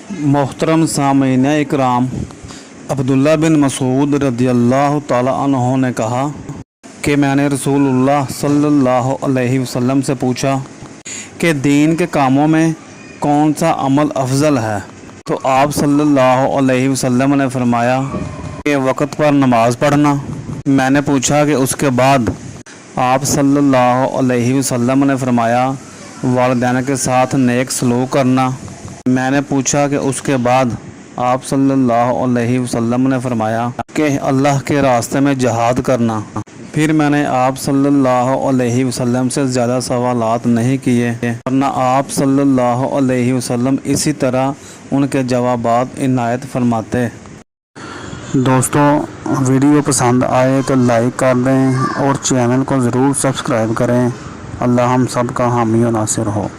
मोहतरम सामीन इकराम, अब्दुल्ला बिन मसूद रज़ियल्लाहु ताला अन्हु ने कहा कि मैंने रसूलुल्लाह सल्लल्लाहु अलैहि वसल्लम से पूछा कि दीन के कामों में कौन सा अमल अफजल है। तो आप सल्लल्लाहु अलैहि वसल्लम ने फरमाया कि वक़्त पर नमाज पढ़ना। मैंने पूछा कि उसके बाद। आप सल्लल्लाहु अलैहि वसल्लम ने फरमाया वालिदैन के साथ नेक सलूक करना। मैंने पूछा कि उसके बाद। आप सल्लल्लाहु अलैहि वसल्लम ने फरमाया कि अल्लाह के रास्ते में जहाद करना। फिर मैंने आप सल्लल्लाहु अलैहि वसल्लम से ज़्यादा सवालात नहीं किए, वरना आप सल्लल्लाहु अलैहि वसल्लम इसी तरह उनके जवाबात इनायत फरमाते। दोस्तों, वीडियो पसंद आए तो लाइक कर दें और चैनल को ज़रूर सब्सक्राइब करें। अल्लाह हम सब का हामी और नासिर हो।